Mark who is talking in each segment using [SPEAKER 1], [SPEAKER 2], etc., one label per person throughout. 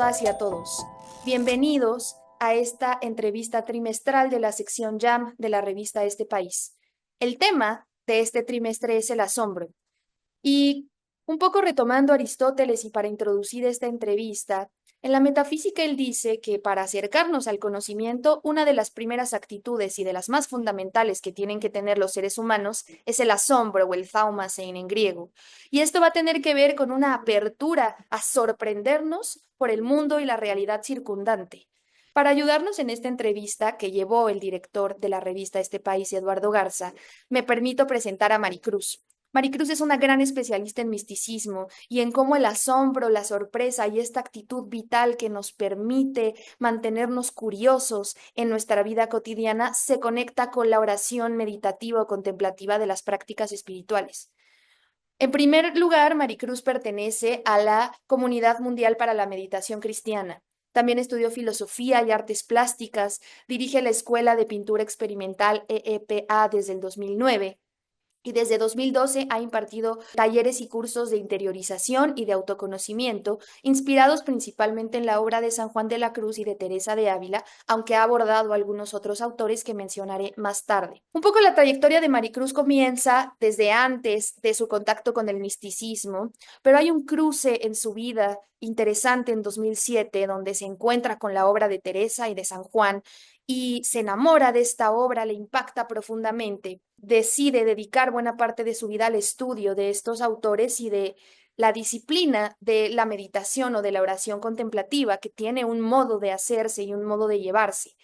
[SPEAKER 1] todas y a todos. Bienvenidos a esta entrevista trimestral de la sección Jam de la revista Este País. El tema de este trimestre es el asombro. Y un poco retomando a Aristóteles y para introducir esta entrevista, en la metafísica él dice que para acercarnos al conocimiento, una de las primeras actitudes y de las más fundamentales que tienen que tener los seres humanos es el asombro o el thaumazein en griego. Y esto va a tener que ver con una apertura a sorprendernos por el mundo y la realidad circundante. Para ayudarnos en esta entrevista que llevó el director de la revista Este País, Eduardo Garza, me permito presentar a Maricruz. Maricruz es una gran especialista en misticismo y en cómo el asombro, la sorpresa y esta actitud vital que nos permite mantenernos curiosos en nuestra vida cotidiana se conecta con la oración meditativa o contemplativa de las prácticas espirituales. En primer lugar, Maricruz pertenece a la Comunidad Mundial para la Meditación Cristiana. También estudió filosofía y artes plásticas, dirige la Escuela de Pintura Experimental EEPA desde el 2009 y desde 2012 ha impartido talleres y cursos de interiorización y de autoconocimiento, inspirados principalmente en la obra de San Juan de la Cruz y de Teresa de Ávila, aunque ha abordado algunos otros autores que mencionaré más tarde. Un poco la trayectoria de Maricruz comienza desde antes de su contacto con el misticismo, pero hay un cruce en su vida interesante en 2007, donde se encuentra con la obra de Teresa y de San Juan, y se enamora de esta obra, le impacta profundamente, decide dedicar buena parte de su vida al estudio de estos autores y de la disciplina de la meditación o de la oración contemplativa, que tiene un modo de hacerse y un modo de llevarse.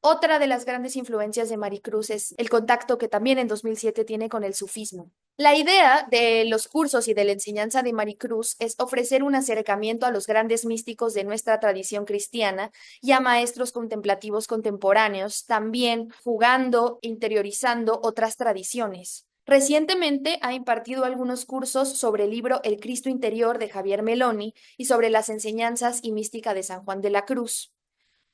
[SPEAKER 1] Otra de las grandes influencias de Maricruz es el contacto que también en 2007 tiene con el sufismo. La idea de los cursos y de la enseñanza de Maricruz es ofrecer un acercamiento a los grandes místicos de nuestra tradición cristiana y a maestros contemplativos contemporáneos, también jugando, interiorizando otras tradiciones. Recientemente ha impartido algunos cursos sobre el libro El Cristo Interior de Javier Meloni y sobre las enseñanzas y mística de San Juan de la Cruz.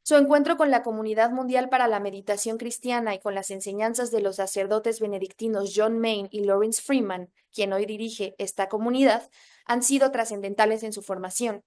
[SPEAKER 1] Su encuentro con la Comunidad Mundial para la Meditación Cristiana y con las enseñanzas de los sacerdotes benedictinos John Main y Lawrence Freeman, quien hoy dirige esta comunidad, han sido trascendentales en su formación.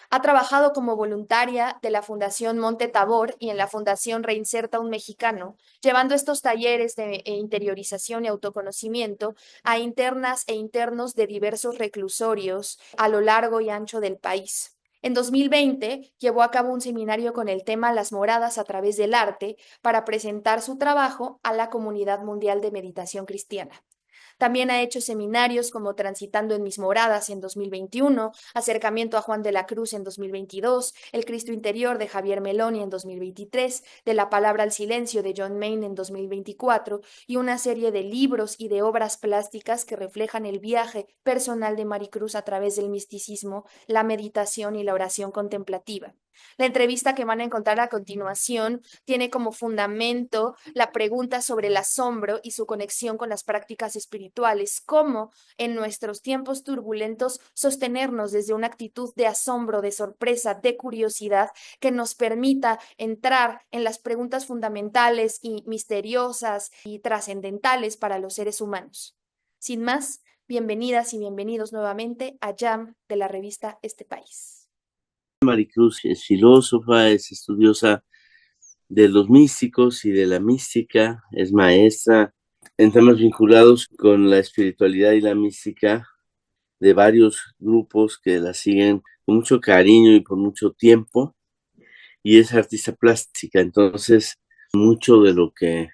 [SPEAKER 1] Ha trabajado como voluntaria de la Fundación Monte Tabor y en la Fundación Reinserta un Mexicano, llevando estos talleres de interiorización y autoconocimiento a internas e internos de diversos reclusorios a lo largo y ancho del país. En 2020 llevó a cabo un seminario con el tema Las moradas a través del arte para presentar su trabajo a la Comunidad Mundial de Meditación Cristiana. También ha hecho seminarios como Transitando en mis moradas en 2021, Acercamiento a Juan de la Cruz en 2022, El Cristo Interior de Javier Meloni en 2023, De la Palabra al Silencio de John Main en 2024 y una serie de libros y de obras plásticas que reflejan el viaje personal de Maricruz a través del misticismo, la meditación y la oración contemplativa. La entrevista que van a encontrar a continuación tiene como fundamento la pregunta sobre el asombro y su conexión con las prácticas espirituales, cómo en nuestros tiempos turbulentos sostenernos desde una actitud de asombro, de sorpresa, de curiosidad que nos permita entrar en las preguntas fundamentales y misteriosas y trascendentales para los seres humanos. Sin más, bienvenidas y bienvenidos nuevamente a Jam de la revista Este País.
[SPEAKER 2] Maricruz es filósofa, es estudiosa de los místicos y de la mística, es maestra en temas vinculados con la espiritualidad y la mística de varios grupos que la siguen con mucho cariño y por mucho tiempo, y es artista plástica. Entonces, mucho de lo que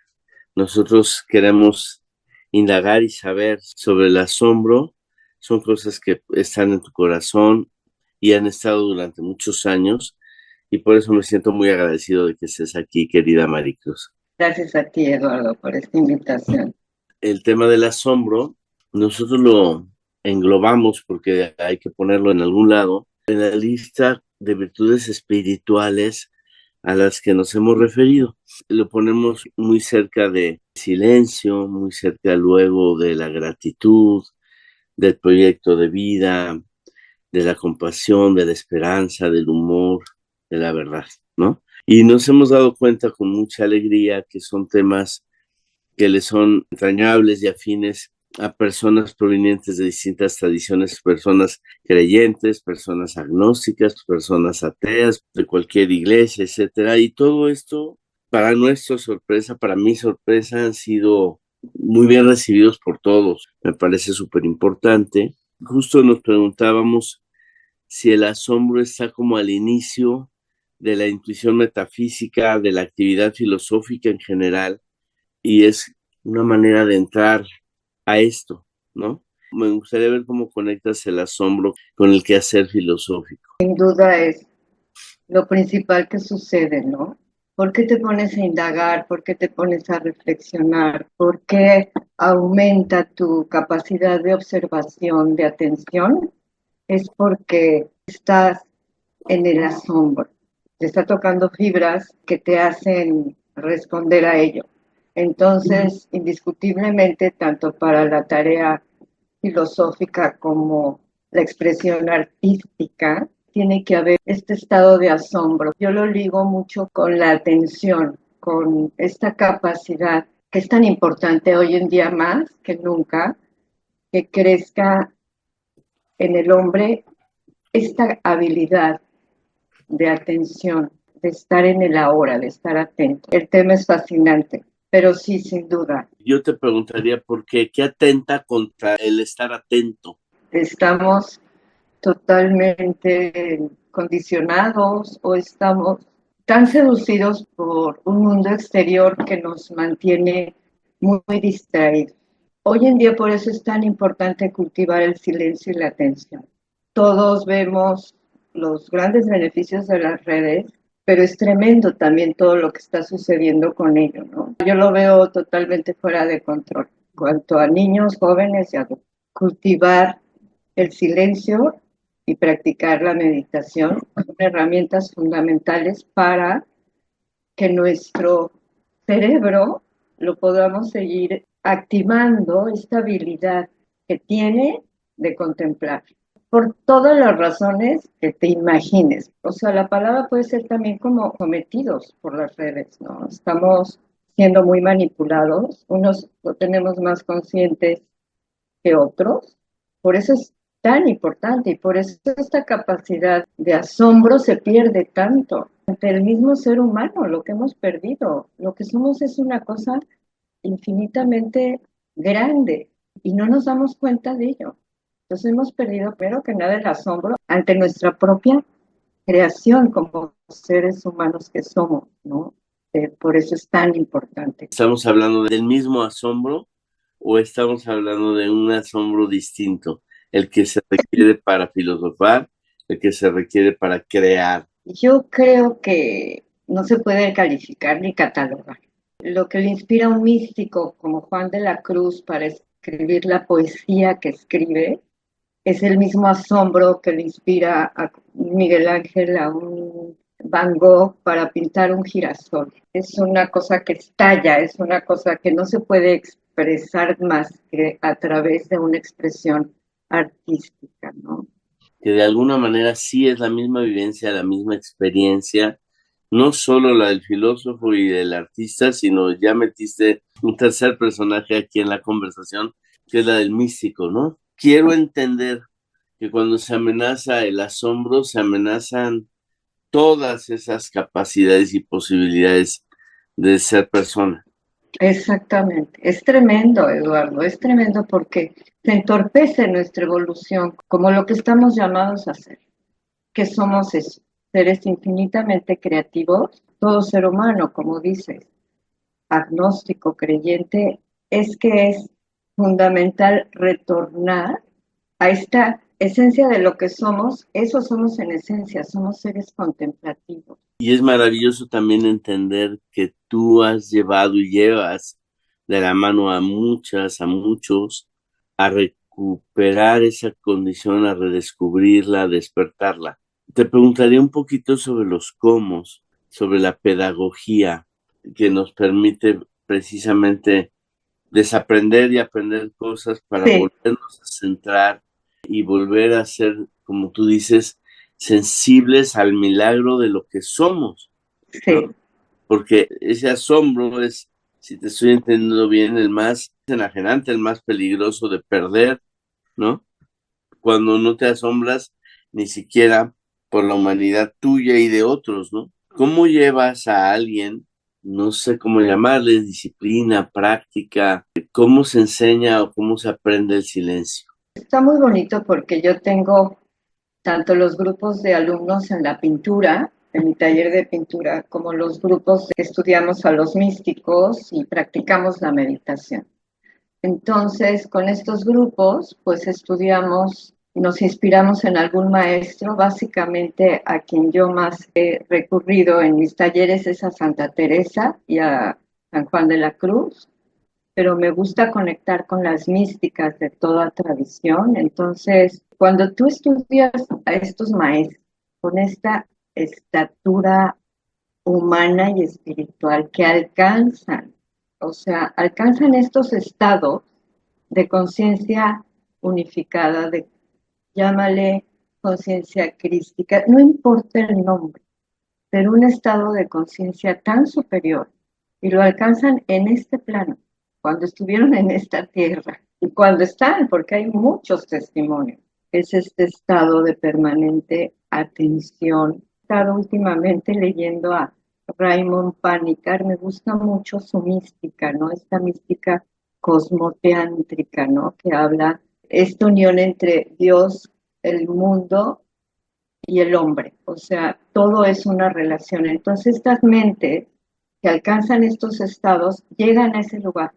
[SPEAKER 2] nosotros queremos indagar y saber sobre el asombro son cosas que están en tu corazón y han estado durante muchos años, y por eso me siento muy agradecido de que estés aquí, querida Maricruz.
[SPEAKER 3] Gracias a ti, Eduardo, por esta invitación.
[SPEAKER 2] El tema del asombro, nosotros lo englobamos, porque hay que ponerlo en algún lado, en la lista de virtudes espirituales a las que nos hemos referido. Lo ponemos muy cerca de silencio, muy cerca luego de la gratitud, del proyecto de vida, de la compasión, de la esperanza, del humor, de la verdad, ¿no? Y nos hemos dado cuenta con mucha alegría que son temas que le son entrañables y afines a personas provenientes de distintas tradiciones, personas creyentes, personas agnósticas, personas ateas, de cualquier iglesia, etcétera. Y todo esto, para nuestra sorpresa, para mi sorpresa, han sido muy bien recibidos por todos. Me parece súper importante. Justo nos preguntábamos si el asombro está como al inicio de la intuición metafísica, de la actividad filosófica en general, y es una manera de entrar a esto, ¿no? Me gustaría ver cómo conectas el asombro con el quehacer filosófico.
[SPEAKER 3] Sin duda es lo principal que sucede, ¿no? ¿Por qué te pones a indagar? ¿Por qué te pones a reflexionar? ¿Por qué aumenta tu capacidad de observación, de atención? Es porque estás en el asombro. Te está tocando fibras que te hacen responder a ello. Entonces, indiscutiblemente, tanto para la tarea filosófica como la expresión artística, tiene que haber este estado de asombro. Yo lo ligo mucho con la atención, con esta capacidad que es tan importante hoy en día más que nunca, que crezca en el hombre esta habilidad de atención, de estar en el ahora, de estar atento. El tema es fascinante, pero sí, sin duda.
[SPEAKER 2] Yo te preguntaría por qué atenta contra el estar atento.
[SPEAKER 3] Estamos totalmente condicionados o estamos tan seducidos por un mundo exterior que nos mantiene muy distraídos. Hoy en día por eso es tan importante cultivar el silencio y la atención. Todos vemos los grandes beneficios de las redes, pero es tremendo también todo lo que está sucediendo con ello, ¿no? Yo lo veo totalmente fuera de control. En cuanto a niños, jóvenes y adultos, cultivar el silencio y practicar la meditación son herramientas fundamentales para que nuestro cerebro lo podamos seguir activando, esta habilidad que tiene de contemplar, por todas las razones que te imagines. O sea, la palabra puede ser también como sometidos por las redes, ¿no? Estamos siendo muy manipulados, unos lo tenemos más conscientes que otros, por eso es tan importante y por eso esta capacidad de asombro se pierde tanto ante el mismo ser humano, lo que hemos perdido. Lo que somos es una cosa infinitamente grande y no nos damos cuenta de ello. Entonces hemos perdido, pero que nada, el asombro ante nuestra propia creación como seres humanos que somos, ¿no? Por eso es tan importante.
[SPEAKER 2] ¿Estamos hablando del mismo asombro o estamos hablando de un asombro distinto? El que se requiere para filosofar, el que se requiere para crear.
[SPEAKER 3] Yo creo que no se puede calificar ni catalogar. Lo que le inspira a un místico como Juan de la Cruz para escribir la poesía que escribe es el mismo asombro que le inspira a Miguel Ángel, a un Van Gogh para pintar un girasol. Es una cosa que estalla, es una cosa que no se puede expresar más que a través de una expresión artística, ¿no?
[SPEAKER 2] Que de alguna manera sí es la misma vivencia, la misma experiencia, no solo la del filósofo y del artista, sino ya metiste un tercer personaje aquí en la conversación, que es la del místico, ¿no? Quiero entender que cuando se amenaza el asombro, se amenazan todas esas capacidades y posibilidades de ser persona.
[SPEAKER 3] Exactamente. Es tremendo, Eduardo, es tremendo porque se entorpece nuestra evolución como lo que estamos llamados a hacer, que somos eso, seres infinitamente creativos, todo ser humano, como dices, agnóstico, creyente, es que es fundamental retornar a esta esencia de lo que somos, eso somos en esencia, somos seres contemplativos.
[SPEAKER 2] Y es maravilloso también entender que tú has llevado y llevas de la mano a muchas, a muchos, a recuperar esa condición, a redescubrirla, a despertarla. Te preguntaría un poquito sobre los cómo, sobre la pedagogía que nos permite precisamente desaprender y aprender cosas para
[SPEAKER 3] Sí,
[SPEAKER 2] volvernos a centrar y volver a ser, como tú dices, sensibles al milagro de lo que somos, ¿no?
[SPEAKER 3] sí,
[SPEAKER 2] Porque ese asombro es si te estoy entendiendo bien, el más enajenante, el más peligroso de perder, ¿no? Cuando no te asombras ni siquiera por la humanidad tuya y de otros, ¿no? ¿Cómo llevas a alguien, no sé cómo llamarle, disciplina, práctica, cómo se enseña o cómo se aprende el silencio?
[SPEAKER 3] Está muy bonito porque yo tengo tanto los grupos de alumnos en la pintura, en mi taller de pintura, como los grupos que estudiamos a los místicos y practicamos la meditación. Entonces, con estos grupos, pues estudiamos, nos inspiramos en algún maestro, básicamente a quien yo más he recurrido en mis talleres es a Santa Teresa y a San Juan de la Cruz, pero me gusta conectar con las místicas de toda tradición. Entonces, cuando tú estudias a estos maestros con esta estatura humana y espiritual que alcanzan, o sea, alcanzan estos estados de conciencia unificada, de llámale conciencia crística, no importa el nombre, pero un estado de conciencia tan superior y lo alcanzan en este plano, cuando estuvieron en esta tierra y cuando están, porque hay muchos testimonios, es este estado de permanente atención. He estado últimamente leyendo a Raymond Panikkar, me gusta mucho su mística, ¿no? Esta mística cosmoteántrica, ¿no? Que habla esta unión entre Dios, el mundo y el hombre, o sea, todo es una relación. Entonces, estas mentes que alcanzan estos estados llegan a ese lugar.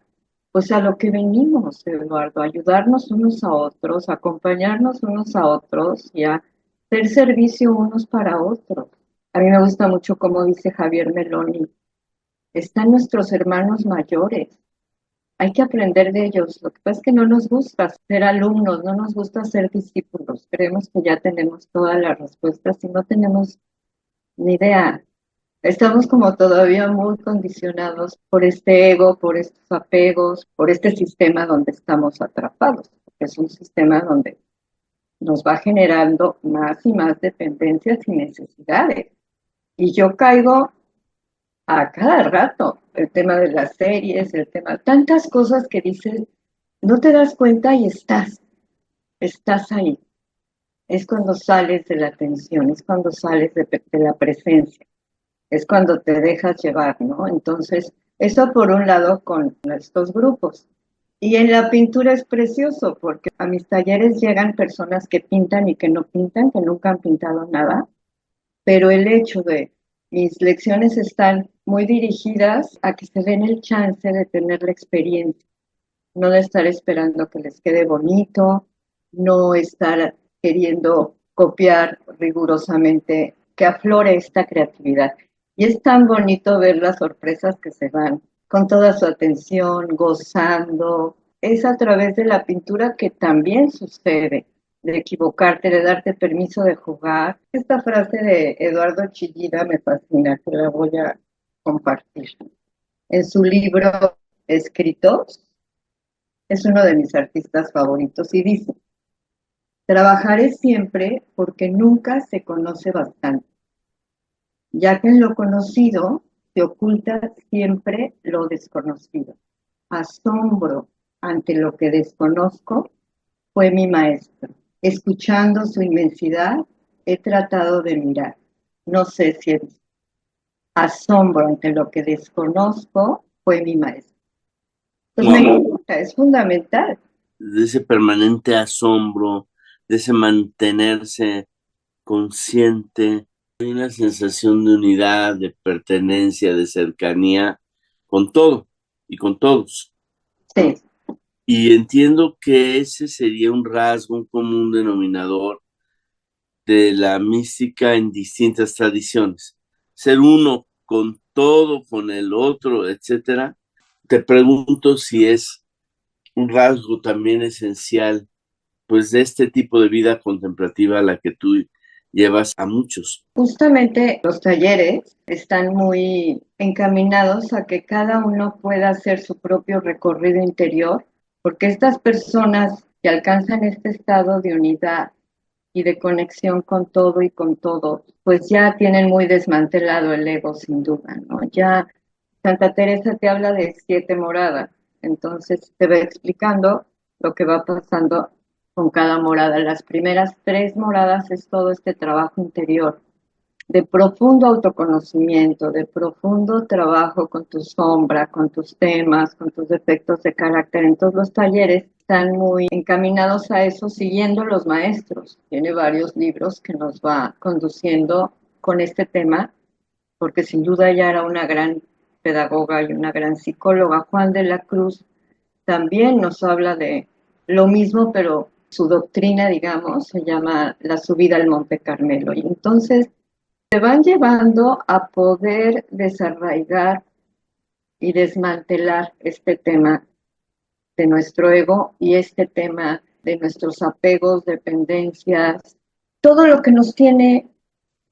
[SPEAKER 3] Pues a lo que venimos, Eduardo, ayudarnos unos a otros, acompañarnos unos a otros y a hacer servicio unos para otros. A mí me gusta mucho como dice Javier Meloni, están nuestros hermanos mayores, hay que aprender de ellos. Lo que pasa es que no nos gusta ser alumnos, no nos gusta ser discípulos. Creemos que ya tenemos todas las respuestas y no tenemos ni idea. Estamos como todavía muy condicionados por este ego, por estos apegos, por este sistema donde estamos atrapados, porque es un sistema donde nos va generando más y más dependencias y necesidades. Y yo caigo a cada rato, el tema de las series, el tema, tantas cosas que dices, no te das cuenta y estás ahí. Es cuando sales de la atención, es cuando sales de la presencia, es cuando te dejas llevar, ¿no? Entonces, eso por un lado con estos grupos. Y en la pintura es precioso porque a mis talleres llegan personas que pintan y que no pintan, que nunca han pintado nada, pero el hecho de mis lecciones están muy dirigidas a que se den el chance de tener la experiencia, no de estar esperando que les quede bonito, no estar queriendo copiar rigurosamente, que aflore esta creatividad. Y es tan bonito ver las sorpresas que se van con toda su atención, gozando. Es a través de la pintura que también sucede, de equivocarte, de darte permiso de jugar. Esta frase de Eduardo Chillida me fascina, que la voy a compartir. En su libro Escritos, es uno de mis artistas favoritos y dice, trabajaré siempre porque nunca se conoce bastante, ya que en lo conocido se oculta siempre lo desconocido. Asombro ante lo que desconozco fue mi maestro. Escuchando su inmensidad, he tratado de mirar. No sé si es asombro ante lo que desconozco fue mi maestro. Entonces me gusta, es fundamental.
[SPEAKER 2] De ese permanente asombro, de ese mantenerse consciente, hay una sensación de unidad, de pertenencia, de cercanía con todo y con todos.
[SPEAKER 3] Sí.
[SPEAKER 2] Y entiendo que ese sería un rasgo, un común denominador de la mística en distintas tradiciones. Ser uno con todo, con el otro, etcétera. Te pregunto si es un rasgo también esencial, pues, de este tipo de vida contemplativa a la que tú llevas a muchos.
[SPEAKER 3] Justamente los talleres están muy encaminados a que cada uno pueda hacer su propio recorrido interior, porque estas personas que alcanzan este estado de unidad y de conexión con todo y con todos, pues ya tienen muy desmantelado el ego sin duda, ¿no? Ya Santa Teresa te habla de 7 moradas, entonces te va explicando lo que va pasando con cada morada. Las primeras 3 moradas es todo este trabajo interior, de profundo autoconocimiento, de profundo trabajo con tu sombra, con tus temas, con tus defectos de carácter. En todos los talleres están muy encaminados a eso, siguiendo los maestros. Tiene varios libros que nos va conduciendo con este tema, porque sin duda ella era una gran pedagoga y una gran psicóloga. Juan de la Cruz también nos habla de lo mismo, pero su doctrina, digamos, se llama la subida al Monte Carmelo. Y entonces te van llevando a poder desarraigar y desmantelar este tema de nuestro ego y este tema de nuestros apegos, dependencias, todo lo que nos tiene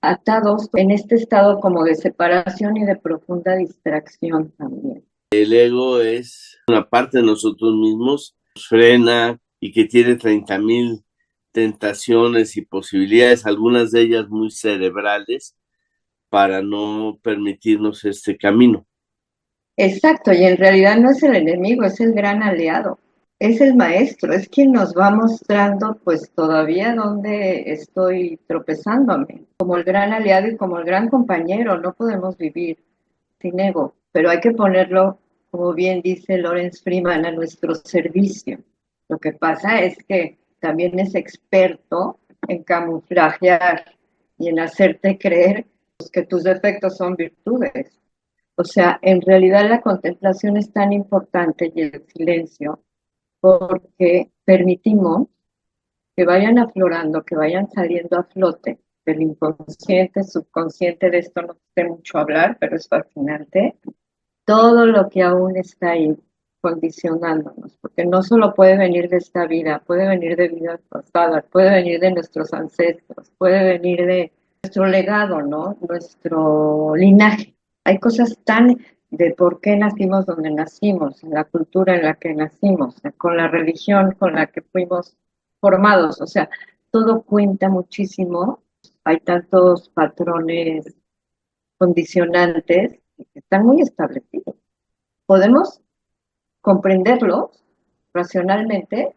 [SPEAKER 3] atados en este estado como de separación y de profunda distracción también.
[SPEAKER 2] El ego es una parte de nosotros mismos, nos frena y que tiene 30,000 tentaciones y posibilidades, algunas de ellas muy cerebrales, para no permitirnos este camino.
[SPEAKER 3] Exacto, y en realidad no es el enemigo, es el gran aliado, es el maestro, es quien nos va mostrando pues todavía dónde estoy tropezándome, como el gran aliado y como el gran compañero. No podemos vivir sin ego, pero hay que ponerlo, como bien dice Lawrence Freeman, a nuestro servicio. Lo que pasa es que también es experto en camuflajear y en hacerte creer pues, que tus defectos son virtudes. O sea, en realidad la contemplación es tan importante y el silencio porque permitimos que vayan aflorando, que vayan saliendo a flote del inconsciente, subconsciente. De esto no sé mucho hablar, pero es fascinante, todo lo que aún está ahí condicionándonos, porque no solo puede venir de esta vida, puede venir de vidas pasadas, puede venir de nuestros ancestros, puede venir de nuestro legado, ¿no? Nuestro linaje. Hay cosas tan de por qué nacimos donde nacimos, en la cultura en la que nacimos, con la religión con la que fuimos formados, o sea, todo cuenta muchísimo. Hay tantos patrones condicionantes que están muy establecidos. Podemos comprenderlos racionalmente,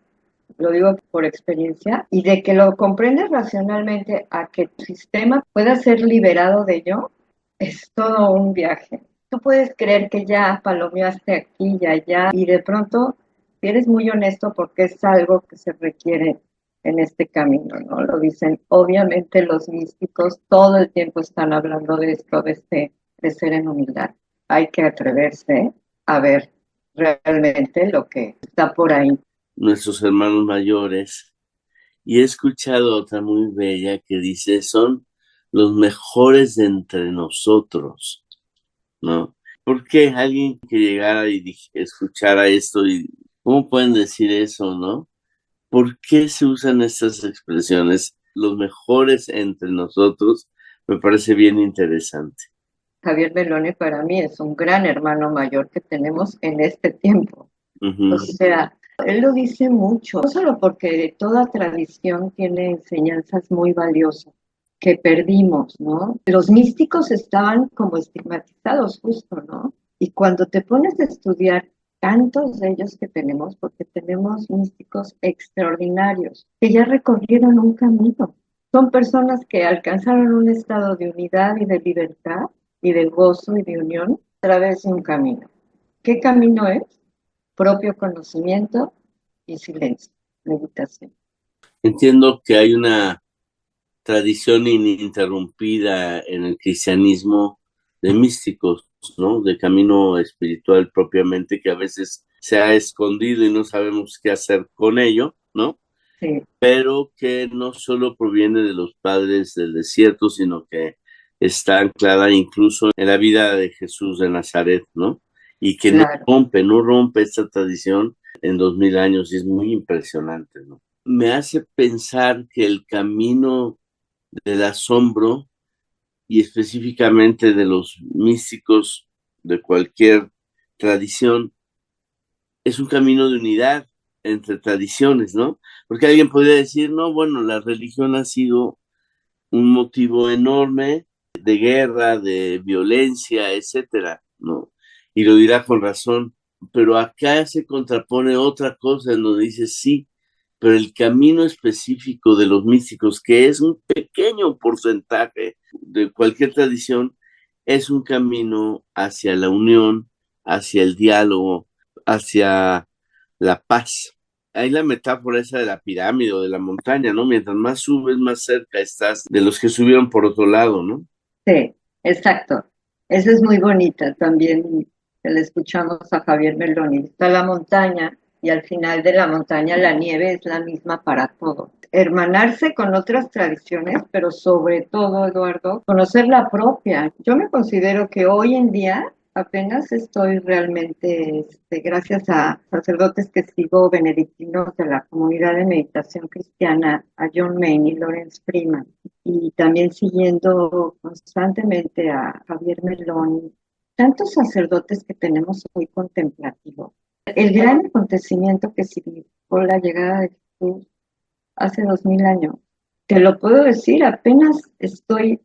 [SPEAKER 3] lo digo por experiencia, y de que lo comprendes racionalmente a que tu sistema pueda ser liberado de ello, es todo un viaje. Tú puedes creer que ya palomeaste aquí y allá, y de pronto, si eres muy honesto, porque es algo que se requiere en este camino, ¿no? Lo dicen, obviamente los místicos todo el tiempo están hablando de esto, de ser en humildad. Hay que atreverse a ver realmente lo que está por ahí.
[SPEAKER 2] Nuestros hermanos mayores, y he escuchado otra muy bella que dice, son los mejores de entre nosotros, ¿no? ¿Por qué alguien que llegara y escuchara esto y cómo pueden decir eso, no? ¿Por qué se usan estas expresiones, los mejores entre nosotros? Me parece bien interesante.
[SPEAKER 3] Javier Beloni para mí es un gran hermano mayor que tenemos en este tiempo. O sea, él lo dice mucho, no solo porque toda tradición tiene enseñanzas muy valiosas que perdimos, ¿no? Los místicos estaban como estigmatizados justo, ¿no? Y cuando te pones a estudiar tantos de ellos que tenemos, porque tenemos místicos extraordinarios, que ya recorrieron un camino. Son personas que alcanzaron un estado de unidad y de libertad y de gozo y de unión a través de un camino. ¿Qué camino es? Propio conocimiento y silencio, meditación.
[SPEAKER 2] Entiendo que hay una tradición ininterrumpida en el cristianismo de místicos, ¿no? De camino espiritual propiamente, que a veces se ha escondido y no sabemos qué hacer con ello, ¿no?
[SPEAKER 3] Sí.
[SPEAKER 2] Pero que no solo proviene de los padres del desierto, sino que está anclada incluso en la vida de Jesús de Nazaret, ¿no? Y que
[SPEAKER 3] claro.
[SPEAKER 2] no rompe esta tradición en 2000 años, y es muy impresionante, ¿no? Me hace pensar que el camino del asombro y específicamente de los místicos de cualquier tradición es un camino de unidad entre tradiciones, ¿no? Porque alguien podría decir, no, bueno, la religión ha sido un motivo enorme de guerra, de violencia, etcétera, ¿no? y lo dirá con razón, pero acá se contrapone otra cosa en donde dice sí, pero el camino específico de los místicos, que es un pequeño porcentaje de cualquier tradición, es un camino hacia la unión, hacia el diálogo, hacia la paz. Hay la metáfora esa de la pirámide o de la montaña, ¿no? Mientras más subes, más cerca estás de los que subieron por otro lado, ¿no?
[SPEAKER 3] Sí, exacto. Esa es muy bonita también. Le escuchamos a Javier Meloni. Está la montaña y al final de la montaña la nieve es la misma para todos. Hermanarse con otras tradiciones, pero sobre todo, Eduardo, conocer la propia. Yo me considero que hoy en día apenas estoy realmente, gracias a sacerdotes que sigo benedictinos de la comunidad de meditación cristiana, a John Main y Lawrence Freeman, y también siguiendo constantemente a Javier Meloni, tantos sacerdotes que tenemos hoy contemplativos. El gran acontecimiento que significó la llegada de Jesús hace 2000 años, te lo puedo decir, apenas estoy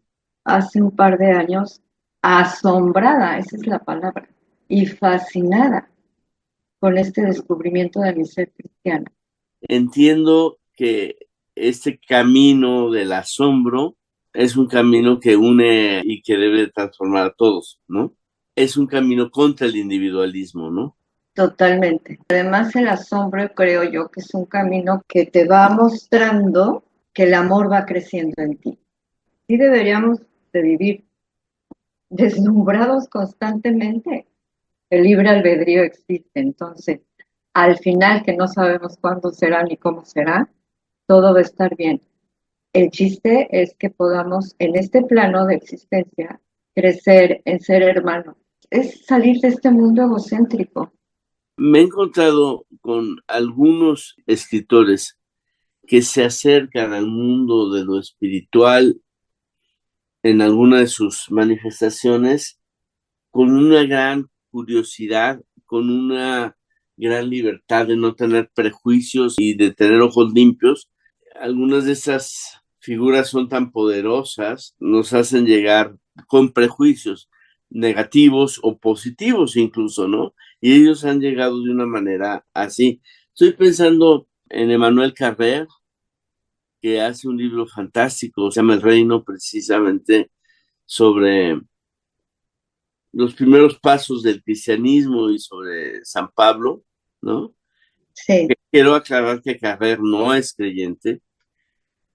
[SPEAKER 3] hace un par de años asombrada, esa es la palabra, y fascinada con este descubrimiento de mi ser cristiana.
[SPEAKER 2] Entiendo que este camino del asombro es un camino que une y que debe transformar a todos, ¿no? Es un camino contra el individualismo, ¿no?
[SPEAKER 3] Totalmente. Además, el asombro creo yo que es un camino que te va mostrando que el amor va creciendo en ti. Sí deberíamos de vivir deslumbrados constantemente. El libre albedrío existe, entonces, al final que no sabemos cuándo será ni cómo será, todo va a estar bien. El chiste es que podamos en este plano de existencia crecer en ser hermanos. Es salir de este mundo egocéntrico.
[SPEAKER 2] Me he encontrado con algunos escritores que se acercan al mundo de lo espiritual en alguna de sus manifestaciones con una gran curiosidad, con una gran libertad de no tener prejuicios y de tener ojos limpios. Algunas de esas figuras son tan poderosas, nos hacen llegar con prejuicios negativos o positivos incluso, ¿no? Y ellos han llegado de una manera así. Estoy pensando en Emmanuel Carrère, que hace un libro fantástico, se llama El Reino, precisamente sobre los primeros pasos del cristianismo y sobre San Pablo, ¿no?
[SPEAKER 3] Sí.
[SPEAKER 2] Quiero aclarar que Carrer no es creyente.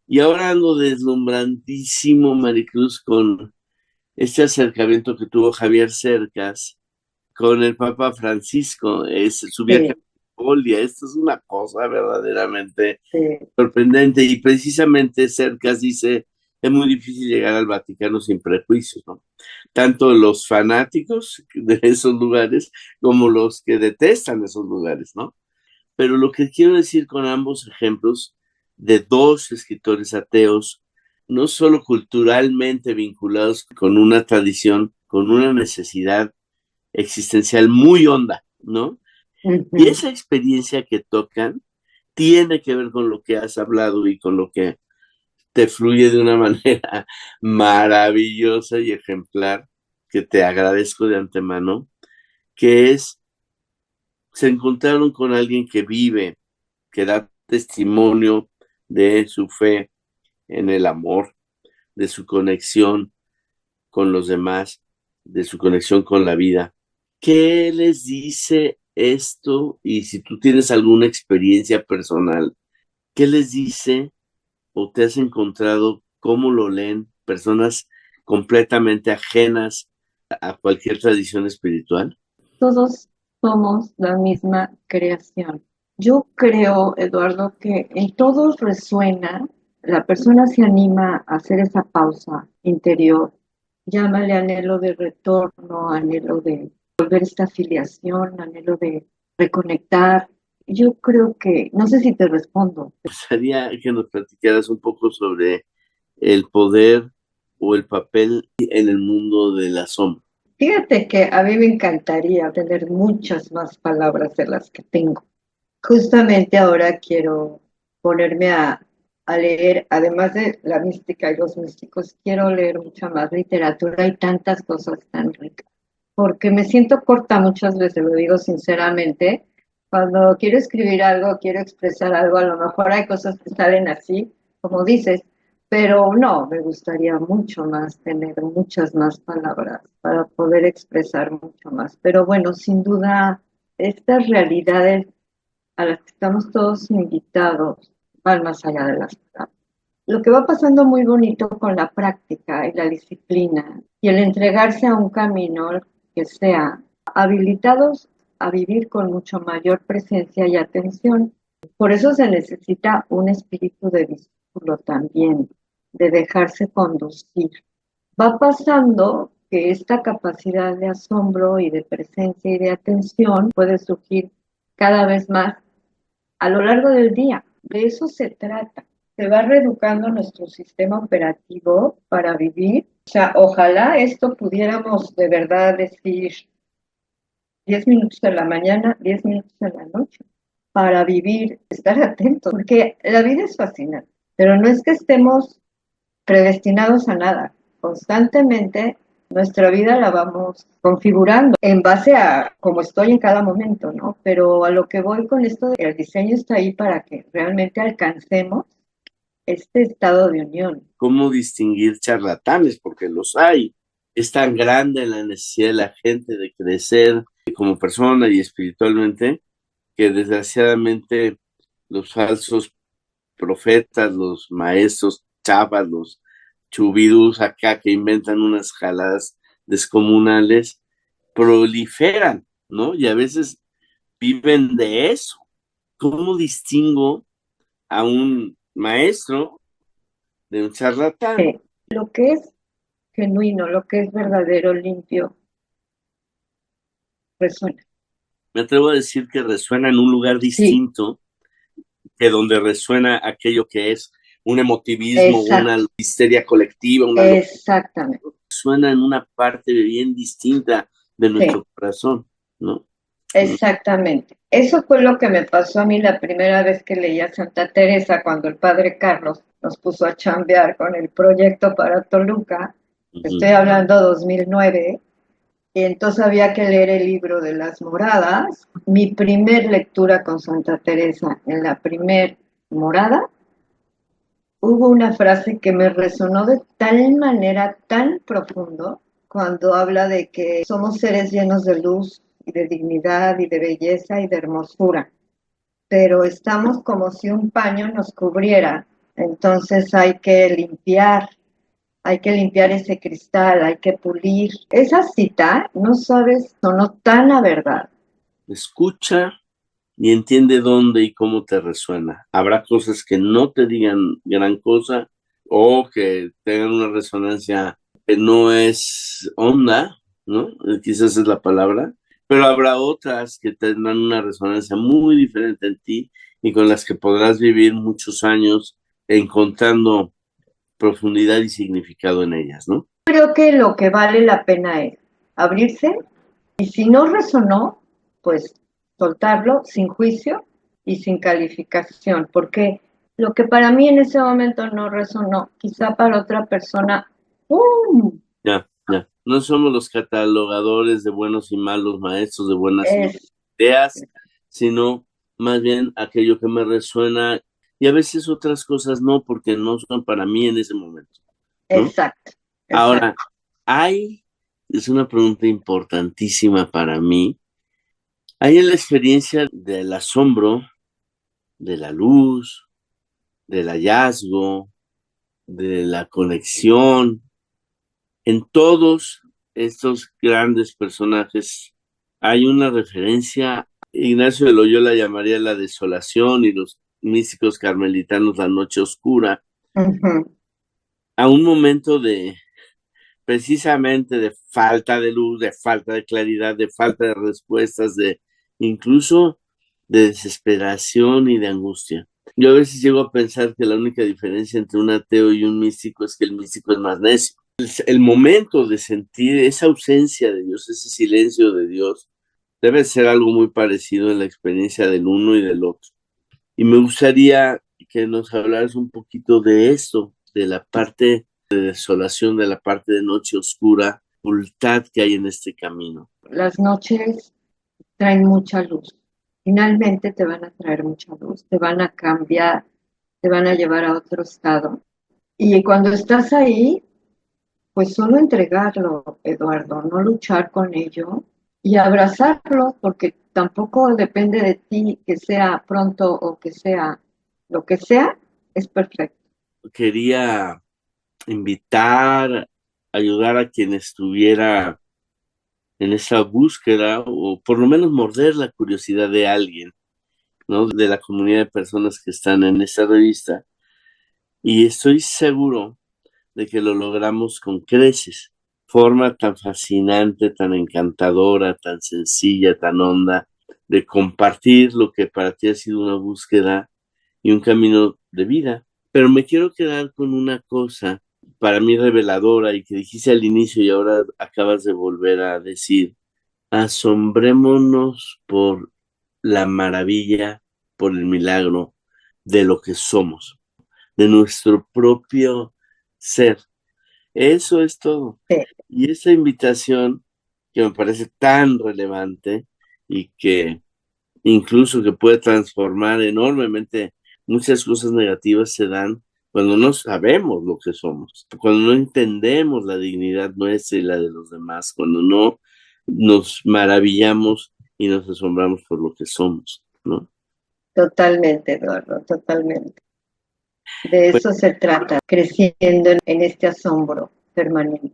[SPEAKER 2] Y ahora ando deslumbrantísimo, Maricruz, con este acercamiento que tuvo Javier Cercas con el Papa Francisco, es su viaje
[SPEAKER 3] Sí,
[SPEAKER 2] a Mongolia. Esto es una cosa verdaderamente
[SPEAKER 3] sí.
[SPEAKER 2] sorprendente. Y precisamente Cercas dice, es muy difícil llegar al Vaticano sin prejuicios, ¿no? Tanto los fanáticos de esos lugares como los que detestan esos lugares, ¿no? Pero lo que quiero decir con ambos ejemplos de dos escritores ateos, no solo culturalmente vinculados con una tradición, con una necesidad existencial muy honda, ¿no? Y
[SPEAKER 3] Uh-huh.
[SPEAKER 2] esa experiencia que tocan tiene que ver con lo que has hablado y con lo que te fluye de una manera maravillosa y ejemplar, que te agradezco de antemano, que es, se encontraron con alguien que vive, que da testimonio de su fe en el amor, de su conexión con los demás, de su conexión con la vida. ¿Qué les dice esto? Y si tú tienes alguna experiencia personal, ¿qué les dice o te has encontrado, cómo lo leen personas completamente ajenas a cualquier tradición espiritual?
[SPEAKER 3] Todos somos la misma creación. Yo creo, Eduardo, que en todos resuena, la persona se anima a hacer esa pausa interior, llámale anhelo de retorno, anhelo de volver a esta afiliación, anhelo de reconectar. Yo creo que, no sé si te respondo.
[SPEAKER 2] Me gustaría que nos platicaras un poco sobre el poder o el papel en el mundo de la sombra.
[SPEAKER 3] Fíjate que a mí me encantaría tener muchas más palabras de las que tengo. Justamente ahora quiero ponerme a leer, además de la mística y los místicos, quiero leer mucha más literatura y tantas cosas tan ricas. porque me siento corta muchas veces, lo digo sinceramente. Cuando quiero escribir algo, quiero expresar algo, a lo mejor hay cosas que salen así, como dices, pero no, me gustaría mucho más tener muchas más palabras para poder expresar mucho más. Pero bueno, sin duda, estas realidades a las que estamos todos invitados van más allá de las palabras. Lo que va pasando muy bonito con la práctica y la disciplina y el entregarse a un camino que sea habilitados a vivir con mucho mayor presencia y atención. Por eso se necesita un espíritu de discípulo también, de dejarse conducir. Va pasando que esta capacidad de asombro y de presencia y de atención puede surgir cada vez más a lo largo del día. De eso se trata. Se va reeducando nuestro sistema operativo para vivir. O sea, ojalá esto pudiéramos de verdad decir 10 minutos de la mañana, 10 minutos de la noche, para vivir, estar atentos, porque la vida es fascinante, pero no es que estemos predestinados a nada. Constantemente nuestra vida la vamos configurando en base a cómo estoy en cada momento, ¿no? Pero a lo que voy con esto, el diseño está ahí para que realmente alcancemos este estado de unión.
[SPEAKER 2] ¿Cómo distinguir charlatanes? Porque los hay. Es tan grande la necesidad de la gente de crecer como persona y espiritualmente que desgraciadamente los falsos profetas, los maestros chavas, los chubidús acá que inventan unas jaladas descomunales, proliferan, ¿no? Y a veces viven de eso. ¿Cómo distingo a un maestro de un charlatán?
[SPEAKER 3] Lo que es genuino, lo que es verdadero, limpio, resuena.
[SPEAKER 2] Me atrevo a decir que resuena en un lugar
[SPEAKER 3] Sí,
[SPEAKER 2] distinto que donde resuena aquello que es un emotivismo, una
[SPEAKER 3] exacto,
[SPEAKER 2] histeria colectiva, una
[SPEAKER 3] exactamente.
[SPEAKER 2] suena en una parte bien distinta de
[SPEAKER 3] Sí.
[SPEAKER 2] nuestro corazón, ¿no?
[SPEAKER 3] Exactamente. Eso fue lo que me pasó a mí la primera vez que leí a Santa Teresa, cuando el padre Carlos nos puso a chambear con el proyecto para Toluca. Estoy hablando 2009, y entonces había que leer el libro de las moradas. Mi primer lectura con Santa Teresa, en la primer morada, hubo una frase que me resonó de tal manera, tan profundo, cuando habla de que somos seres llenos de luz y de dignidad y de belleza y de hermosura, pero estamos como si un paño nos cubriera. Entonces hay que limpiar ese cristal, hay que pulir. Esa cita, no sabes, sonó tan a verdad.
[SPEAKER 2] Escucha y entiende dónde y cómo te resuena. Habrá cosas que no te digan gran cosa o que tengan una resonancia que no es honda, ¿no? Quizás es la palabra, pero habrá otras que tendrán una resonancia muy diferente en ti y con las que podrás vivir muchos años encontrando profundidad y significado en ellas, ¿no?
[SPEAKER 3] Creo que lo que vale la pena es abrirse y si no resonó, pues soltarlo sin juicio y sin calificación, porque lo que para mí en ese momento no resonó, quizá para otra persona, ¡pum!
[SPEAKER 2] Ya, ya. No somos los catalogadores de buenos y malos maestros, de buenas y malas
[SPEAKER 3] Es
[SPEAKER 2] ideas, sino más bien aquello que me resuena y a veces otras cosas no, porque no son para mí en ese momento, ¿no?
[SPEAKER 3] exacto,
[SPEAKER 2] Ahora,
[SPEAKER 3] exacto.
[SPEAKER 2] es una pregunta importantísima para mí, hay en la experiencia del asombro, de la luz, del hallazgo, de la conexión, en todos estos grandes personajes hay una referencia. Ignacio de Loyola llamaría la desolación y los místicos carmelitanos la noche oscura,
[SPEAKER 3] Uh-huh.
[SPEAKER 2] a un momento de precisamente de falta de luz, de falta de claridad, de falta de respuestas, de incluso de desesperación y de angustia. Yo a veces llego a pensar que la única diferencia entre un ateo y un místico es que el místico es más necio. El momento de sentir esa ausencia de Dios, ese silencio de Dios, debe ser algo muy parecido en la experiencia del uno y del otro. Y me gustaría que nos hablaras un poquito de esto, de la parte de desolación, de la parte de noche oscura, dificultad que hay en este camino.
[SPEAKER 3] Las noches traen mucha luz. Finalmente te van a traer mucha luz, te van a cambiar, te van a llevar a otro estado. Y cuando estás ahí, pues solo entregarlo, Eduardo, no luchar con ello y abrazarlo, porque tampoco depende de ti que sea pronto o que sea lo que sea, es perfecto.
[SPEAKER 2] Quería invitar, ayudar a quien estuviera en esa búsqueda, o por lo menos morder la curiosidad de alguien, ¿no? De la comunidad de personas que están en esta revista. Y estoy seguro de que lo logramos con creces. Forma tan fascinante, tan encantadora, tan sencilla, tan honda, de compartir lo que para ti ha sido una búsqueda y un camino de vida. Pero me quiero quedar con una cosa para mí reveladora y que dijiste al inicio y ahora acabas de volver a decir. Asombrémonos por la maravilla, por el milagro de lo que somos, de nuestro propio ser. Eso es todo.
[SPEAKER 3] Sí.
[SPEAKER 2] Y esa invitación que me parece tan relevante y que incluso que puede transformar enormemente muchas cosas negativas se dan cuando no sabemos lo que somos, cuando no entendemos la dignidad nuestra y la de los demás, cuando no nos maravillamos y nos asombramos por lo que somos, ¿no?
[SPEAKER 3] Totalmente, Eduardo, totalmente. De
[SPEAKER 2] Pues,
[SPEAKER 3] eso se trata, creciendo en este asombro permanente.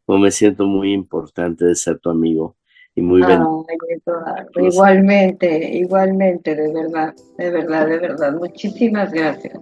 [SPEAKER 2] como me siento muy importante de ser tu amigo y muy bendito.
[SPEAKER 3] Ay, Eduardo, igualmente, igualmente, de verdad, de verdad, de verdad. Muchísimas gracias.